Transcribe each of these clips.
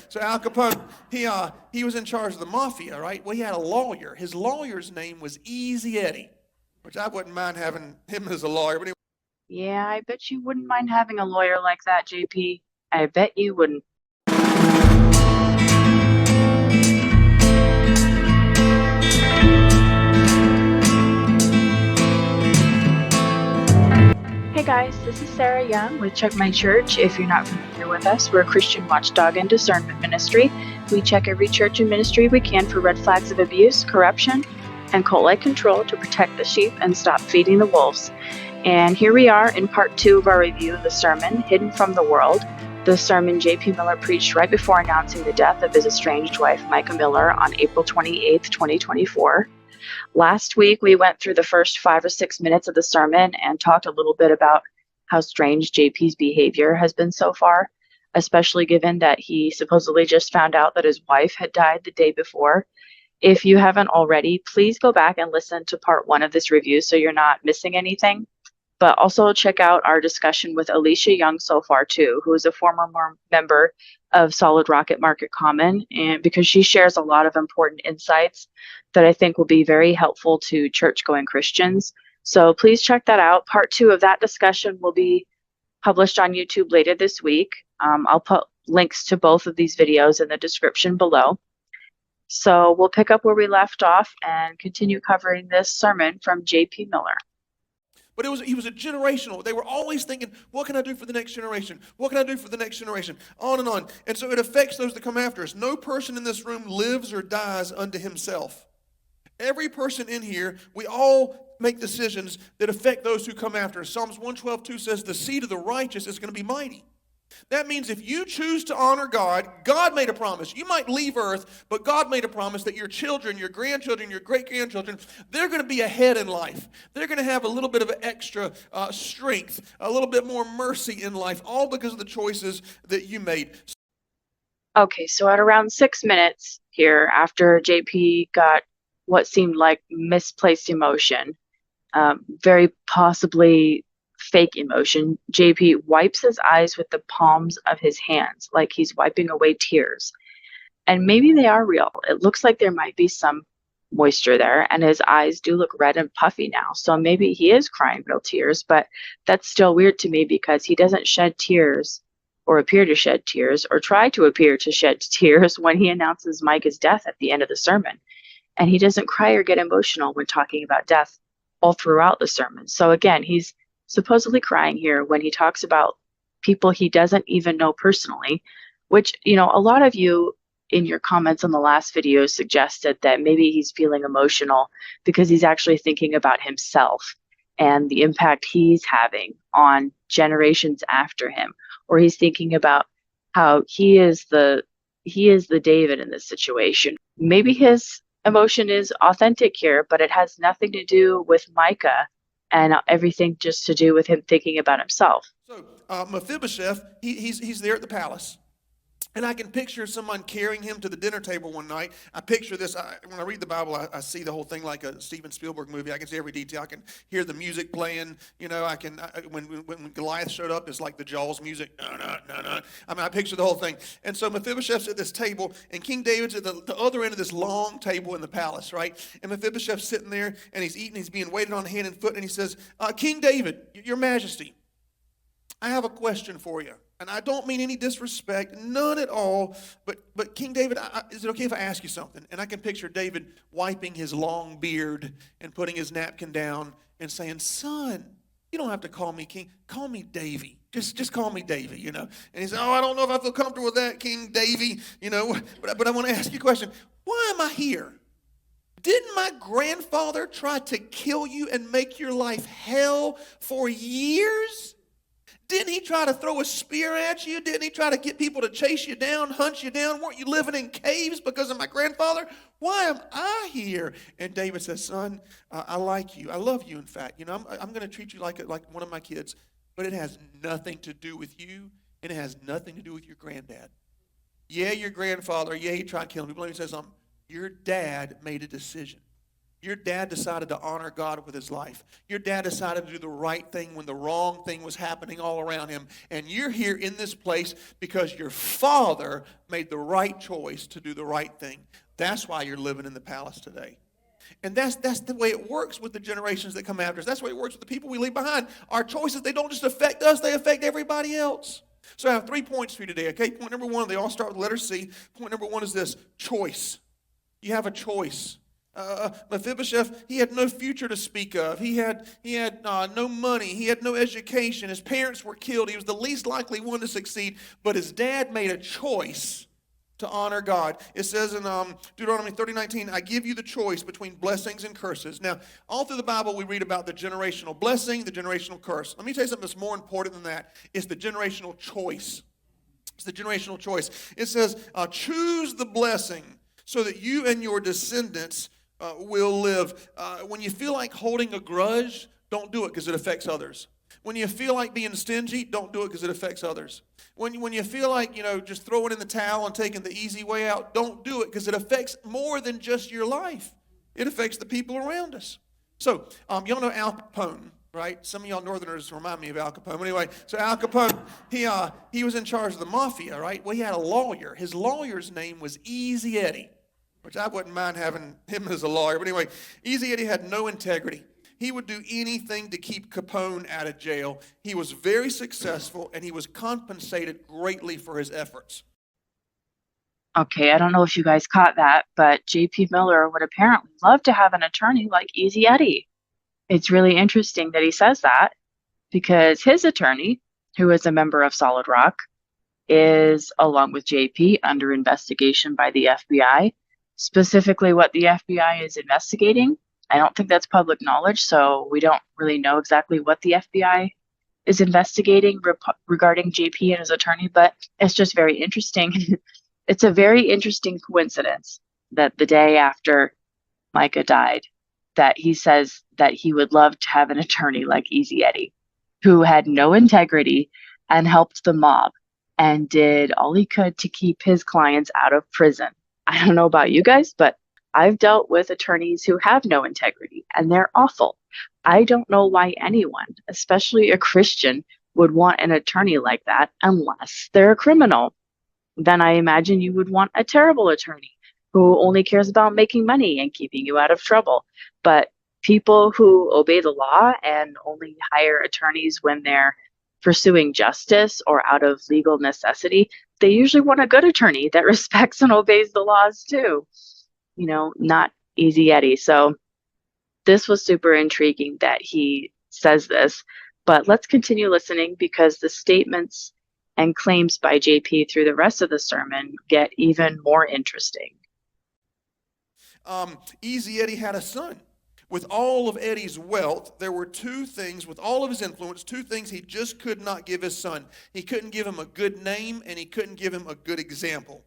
So Al Capone, he was in charge of the mafia, right? Well, he had a lawyer. His lawyer's name was Easy Eddie, which I wouldn't mind having him as a lawyer. But anyway, Yeah, I bet you wouldn't mind having a lawyer like that, JP. I bet you wouldn't. Hey guys, this is Sarah Young with Check My Church. If you're not familiar with us, we're a Christian watchdog and discernment ministry. We check every church and ministry we can for red flags of abuse, corruption, and cult-like control to protect the sheep and stop feeding the wolves. And here we are in part 2 of our review of the sermon, Hidden from the World, the sermon J.P. Miller preached right before announcing the death of his estranged wife, Mica Miller, on April 28, 2024. Last week, we went through the first 5 or 6 minutes of the sermon and talked a little bit about how strange JP's behavior has been so far, especially given that he supposedly just found out that his wife had died the day before. If you haven't already, please go back and listen to part 1 of this review so you're not missing anything. But also check out our discussion with Alicia Young so far too, who is a former member of Solid Rocket Market Common, and because she shares a lot of important insights that I think will be very helpful to church-going Christians. So please check that out. Part 2 of that discussion will be published on YouTube later this week. I'll put links to both of these videos in the description below. So we'll pick up where we left off and continue covering this sermon from J.P. Miller. But he was a generational. They were always thinking, what can I do for the next generation? What can I do for the next generation? On and on. And so it affects those that come after us. No person in this room lives or dies unto himself. Every person in here, we all make decisions that affect those who come after us. Psalms 112:2 says, the seed of the righteous is going to be mighty. That means if you choose to honor God, God made a promise. You might leave earth, but God made a promise that your children, your grandchildren, your great-grandchildren, they're going to be ahead in life. They're going to have a little bit of extra strength, a little bit more mercy in life, all because of the choices that you made. Okay, so at around 6 minutes here, after JP got what seemed like misplaced emotion, very possibly fake emotion, JP wipes his eyes with the palms of his hands, like he's wiping away tears. And maybe they are real. It looks like there might be some moisture there, and his eyes do look red and puffy now. So maybe he is crying real tears, but that's still weird to me because he doesn't shed tears or appear to shed tears or try to appear to shed tears when he announces Micah's death at the end of the sermon. And he doesn't cry or get emotional when talking about death all throughout the sermon. So again, he's supposedly crying here when he talks about people he doesn't even know personally, which, you know, a lot of you in your comments on the last video suggested that maybe he's feeling emotional because he's actually thinking about himself and the impact he's having on generations after him, or he's thinking about how he is the David in this situation. Maybe his emotion is authentic here, but it has nothing to do with Micah and everything just to do with him thinking about himself. So Mephibosheth, he's there at the palace. And I can picture someone carrying him to the dinner table one night. I picture this. When I read the Bible, I see the whole thing like a Steven Spielberg movie. I can see every detail. I can hear the music playing. You know, when Goliath showed up, it's like the Jaws music. I mean, I picture the whole thing. And so Mephibosheth's at this table, and King David's at the other end of this long table in the palace, right? And Mephibosheth's sitting there, and he's eating. He's being waited on hand and foot, and he says, King David, your majesty, I have a question for you. And I don't mean any disrespect, none at all. But King David, is it okay if I ask you something? And I can picture David wiping his long beard and putting his napkin down and saying, son, you don't have to call me king. Call me Davy. Just call me Davy, you know. And he said, I don't know if I feel comfortable with that, King Davy, you know. But I want to ask you a question. Why am I here? Didn't my grandfather try to kill you and make your life hell for years? Didn't he try to throw a spear at you? Didn't he try to get people to chase you down, hunt you down? Weren't you living in caves because of my grandfather? Why am I here? And David says, son, I like you. I love you, in fact. You know, I'm going to treat you like one of my kids. But it has nothing to do with you, and it has nothing to do with your granddad. Yeah, your grandfather, yeah, he tried killing me. But let me say something. Your dad made a decision. Your dad decided to honor God with his life. Your dad decided to do the right thing when the wrong thing was happening all around him. And you're here in this place because your father made the right choice to do the right thing. That's why you're living in the palace today. And that's the way it works with the generations that come after us. That's the way it works with the people we leave behind. Our choices, they don't just affect us, they affect everybody else. So I have 3 points for you today, okay? Point number one, they all start with the letter C. Point number one is this: choice. You have a choice. Mephibosheth, he had no future to speak of. He had no money. He had no education. His parents were killed. He was the least likely one to succeed. But his dad made a choice to honor God. It says in Deuteronomy 30:19, I give you the choice between blessings and curses. Now, all through the Bible, we read about the generational blessing, the generational curse. Let me tell you something that's more important than that. It's the generational choice. It's the generational choice. It says, choose the blessing so that you and your descendants will live. When you feel like holding a grudge, don't do it because it affects others. When you feel like being stingy, don't do it because it affects others. When you feel like, just throwing in the towel and taking the easy way out, don't do it because it affects more than just your life. It affects the people around us. So, y'all know Al Capone, right? Some of y'all Northerners remind me of Al Capone. Anyway, so Al Capone, he was in charge of the mafia, right? Well, he had a lawyer. His lawyer's name was Easy Eddie, which I wouldn't mind having him as a lawyer. But anyway, Easy Eddie had no integrity. He would do anything to keep Capone out of jail. He was very successful, and he was compensated greatly for his efforts. Okay, I don't know if you guys caught that, but J.P. Miller would apparently love to have an attorney like Easy Eddie. It's really interesting that he says that because his attorney, who is a member of Solid Rock, is, along with JP, under investigation by the FBI. Specifically, what the FBI is investigating, I don't think that's public knowledge, so we don't really know exactly what the FBI is investigating regarding JP and his attorney, but it's just very interesting. It's a very interesting coincidence that the day after Mica died, that he says that he would love to have an attorney like Easy Eddie, who had no integrity and helped the mob and did all he could to keep his clients out of prison. I don't know about you guys, but I've dealt with attorneys who have no integrity, and they're awful. I don't know why anyone, especially a Christian, would want an attorney like that unless they're a criminal. Then I imagine you would want a terrible attorney who only cares about making money and keeping you out of trouble. But people who obey the law and only hire attorneys when they're pursuing justice or out of legal necessity, they usually want a good attorney that respects and obeys the laws too. Not Easy Eddie. So this was super intriguing that he says this, but let's continue listening because the statements and claims by JP through the rest of the sermon get even more interesting. Easy Eddie had a son. With all of Eddie's wealth, there were two things, with all of his influence, two things he just could not give his son. He couldn't give him a good name, and he couldn't give him a good example.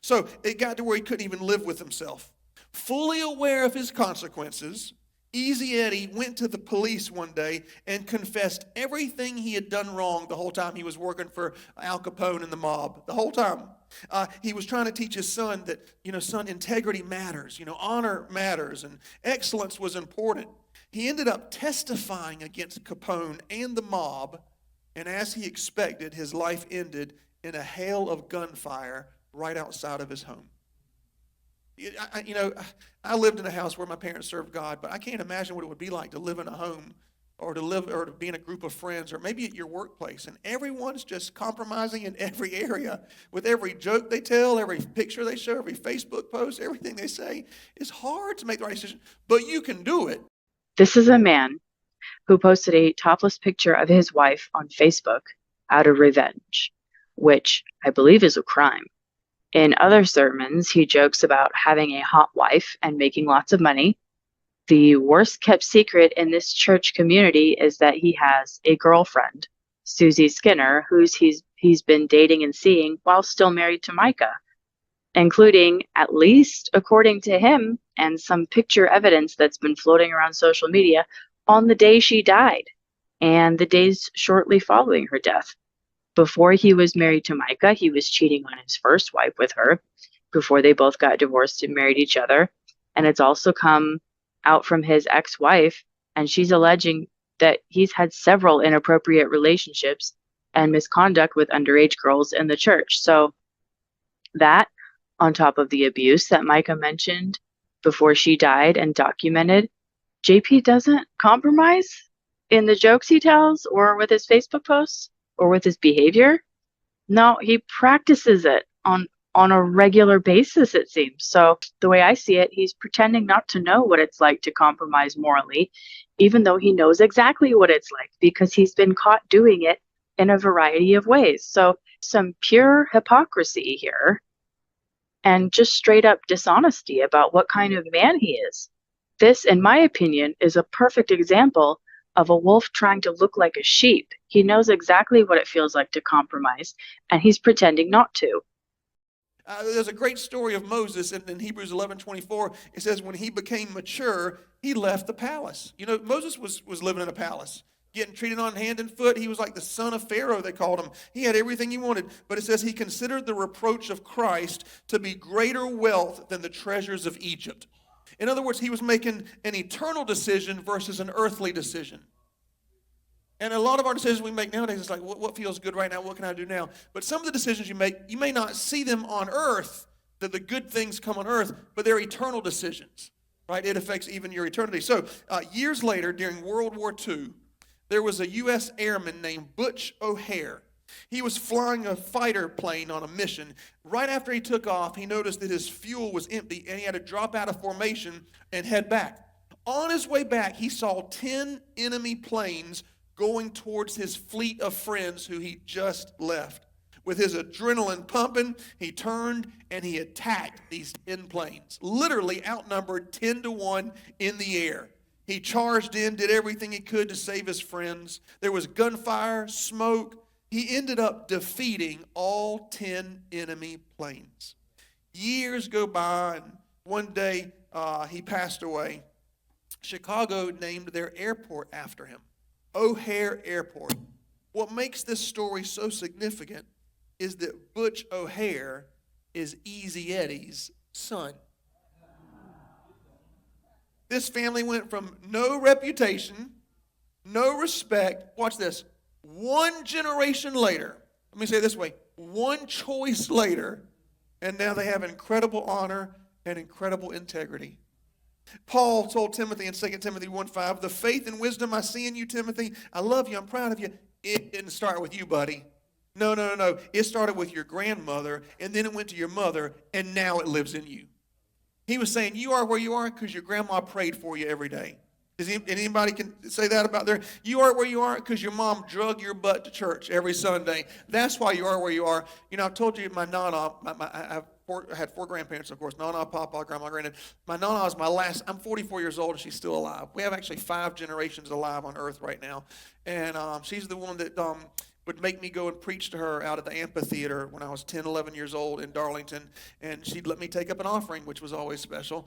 So it got to where he couldn't even live with himself. Fully aware of his consequences, Easy Eddie went to the police one day and confessed everything he had done wrong the whole time he was working for Al Capone and the mob. The whole time. He was trying to teach his son that, son, integrity matters. Honor matters, and excellence was important. He ended up testifying against Capone and the mob, and as he expected, his life ended in a hail of gunfire right outside of his home. I lived in a house where my parents served God, but I can't imagine what it would be like to live in a home or to be in a group of friends or maybe at your workplace, and everyone's just compromising in every area with every joke they tell, every picture they show, every Facebook post, everything they say. It's hard to make the right decision, but you can do it. This is a man who posted a topless picture of his wife on Facebook out of revenge, which I believe is a crime. In other sermons, he jokes about having a hot wife and making lots of money. The worst kept secret in this church community is that he has a girlfriend, Susie Skinner, who's he's been dating and seeing while still married to Mica, including, at least according to him, and some picture evidence that's been floating around social media, on the day she died and the days shortly following her death. Before he was married to Mica, he was cheating on his first wife with her before they both got divorced and married each other. And it's also come out from his ex-wife, and she's alleging that he's had several inappropriate relationships and misconduct with underage girls in the church. So that, on top of the abuse that Mica mentioned before she died and documented, JP doesn't compromise in the jokes he tells or with his Facebook posts or with his behavior. No, he practices it on a regular basis, it seems. So the way I see it, he's pretending not to know what it's like to compromise morally, even though he knows exactly what it's like because he's been caught doing it in a variety of ways. So some pure hypocrisy here and just straight up dishonesty about what kind of man he is. This, in my opinion, is a perfect example of a wolf trying to look like a sheep. He knows exactly what it feels like to compromise, and he's pretending not to. There's a great story of Moses in Hebrews 11:24. It says when he became mature, he left the palace. You know, Moses was living in a palace, getting treated on hand and foot. He was like the son of Pharaoh, they called him. He had everything he wanted. But it says he considered the reproach of Christ to be greater wealth than the treasures of Egypt. In other words, he was making an eternal decision versus an earthly decision. And a lot of our decisions we make nowadays, it's like, what feels good right now? What can I do now? But some of the decisions you make, you may not see them on earth, that the good things come on earth, but they're eternal decisions, right? It affects even your eternity. So years later, during World War II, there was a U.S. airman named Butch O'Hare. He was flying a fighter plane on a mission. Right after he took off, he noticed that his fuel was empty, and he had to drop out of formation and head back. On his way back, he saw 10 enemy planes going towards his fleet of friends who he just left. With his adrenaline pumping, he turned and he attacked these 10 planes, literally outnumbered 10-1 in the air. He charged in, did everything he could to save his friends. There was gunfire, smoke. He ended up defeating all 10 enemy planes. Years go by, and one day he passed away. Chicago named their airport after him, O'Hare Airport. What makes this story so significant is that Butch O'Hare is Easy Eddie's son. This family went from no reputation, no respect. Watch this. One generation later, let me say it this way, one choice later, and now they have incredible honor and incredible integrity. Paul told Timothy in 2 Timothy 1:5, the faith and wisdom I see in you, Timothy, I love you, I'm proud of you. It didn't start with you, buddy. No. It started with your grandmother, and then it went to your mother, and now it lives in you. He was saying, you are where you are because your grandma prayed for you every day. Anybody can say that about there? You are where you are because your mom drug your butt to church every Sunday. That's why you are where you are. You know, I told you my nana, I had 4 grandparents, of course, nana, papa, grandma, granddad. My nana is my last. I'm 44 years old, and she's still alive. We have actually 5 generations alive on earth right now. And she's the one that would make me go and preach to her out at the amphitheater when I was 10, 11 years old in Darlington, and she'd let me take up an offering, which was always special.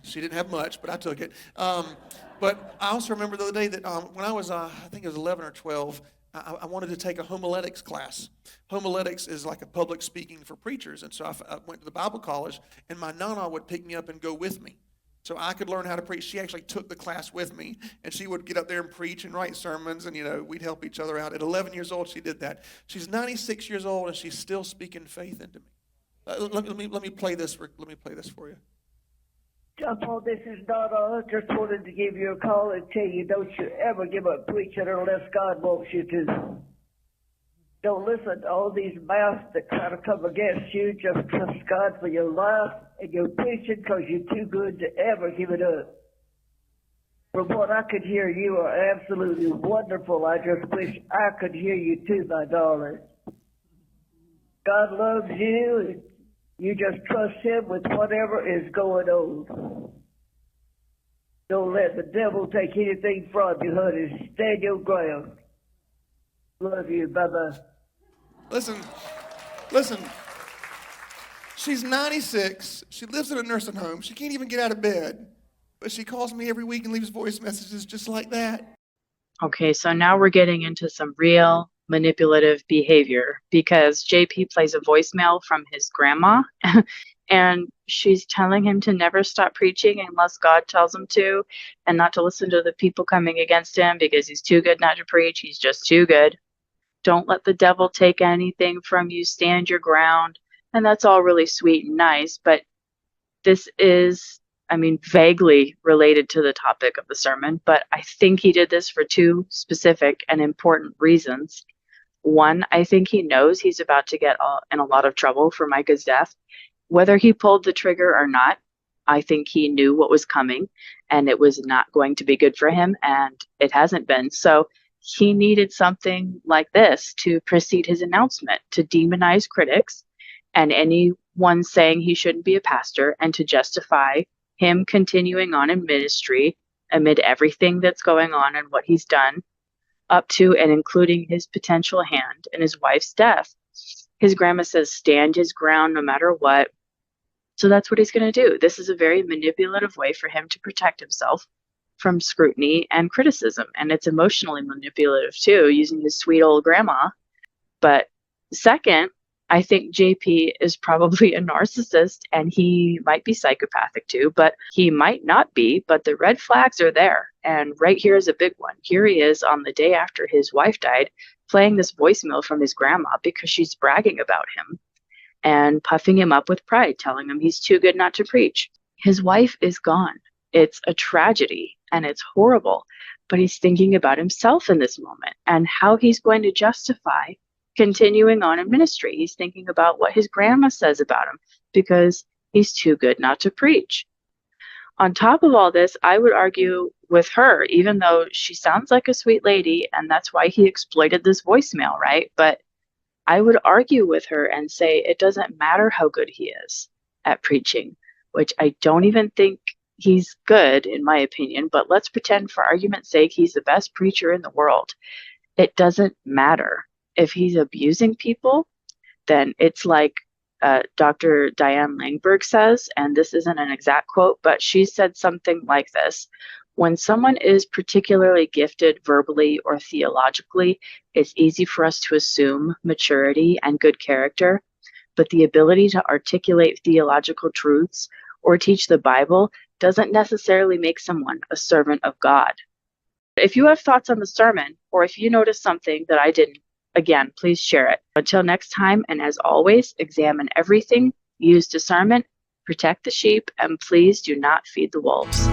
She didn't have much, but I took it. But I also remember the other day that when I was, I think it was 11 or 12, I wanted to take a homiletics class. Homiletics is like a public speaking for preachers, and so I went to the Bible college, and my nana would pick me up and go with me, so I could learn how to preach. She actually took the class with me, and she would get up there and preach and write sermons, and, you know, we'd help each other out. At 11 years old, she did that. She's 96 years old, and she's still speaking faith into me. Let me play this for you. John Paul, this is Donna. Just wanted to give you a call and tell you, don't you ever give up preaching unless God wants you to. Don't listen to all these mouths that try to come against you. Just trust God for your life and your preaching, because you're too good to ever give it up. From what I could hear, you are absolutely wonderful. I just wish I could hear you too, my darling. God loves you. You just trust Him with whatever is going on. Don't let the devil take anything from you, honey. Stand your ground. Love you. Bye-bye. Listen. She's 96. She lives in a nursing home. She can't even get out of bed. But she calls me every week and leaves voice messages just like that. Okay, so now we're getting into some real manipulative behavior because JP plays a voicemail from his grandma and she's telling him to never stop preaching unless God tells him to, and not to listen to the people coming against him because he's too good not to preach. He's just too good. Don't let the devil take anything from you. Stand your ground. And that's all really sweet and nice, but this is, vaguely related to the topic of the sermon, but I think he did this for two specific and important reasons. One, I think he knows he's about to get in a lot of trouble for Micah's death. Whether he pulled the trigger or not, I think he knew what was coming and it was not going to be good for him, and it hasn't been. So he needed something like this to precede his announcement, to demonize critics and anyone saying he shouldn't be a pastor, and to justify him continuing on in ministry amid everything that's going on and what he's done up to and including his potential hand in his wife's death. His grandma says stand his ground no matter what. So that's what he's going to do. This is a very manipulative way for him to protect himself from scrutiny and criticism. And it's emotionally manipulative too, using his sweet old grandma. But second, I think JP is probably a narcissist, and he might be psychopathic too, but he might not be. But the red flags are there. And right here is a big one. Here he is on the day after his wife died, playing this voicemail from his grandma because she's bragging about him and puffing him up with pride, telling him he's too good not to preach. His wife is gone. It's a tragedy and it's horrible, but he's thinking about himself in this moment and how he's going to justify continuing on in ministry. He's thinking about what his grandma says about him because he's too good not to preach. On top of all this, I would argue with her, even though she sounds like a sweet lady, and that's why he exploited this voicemail, right? But I would argue with her and say it doesn't matter how good he is at preaching, which I don't even think he's good, in my opinion, but let's pretend for argument's sake he's the best preacher in the world. It doesn't matter. If he's abusing people, then it's like Dr. Diane Langberg says, and this isn't an exact quote, but she said something like this: when someone is particularly gifted verbally or theologically, it's easy for us to assume maturity and good character, but the ability to articulate theological truths or teach the Bible doesn't necessarily make someone a servant of God. If you have thoughts on the sermon, or if you notice something that I didn't, again, please share it. Until next time, and as always, examine everything, use discernment, protect the sheep, and please do not feed the wolves.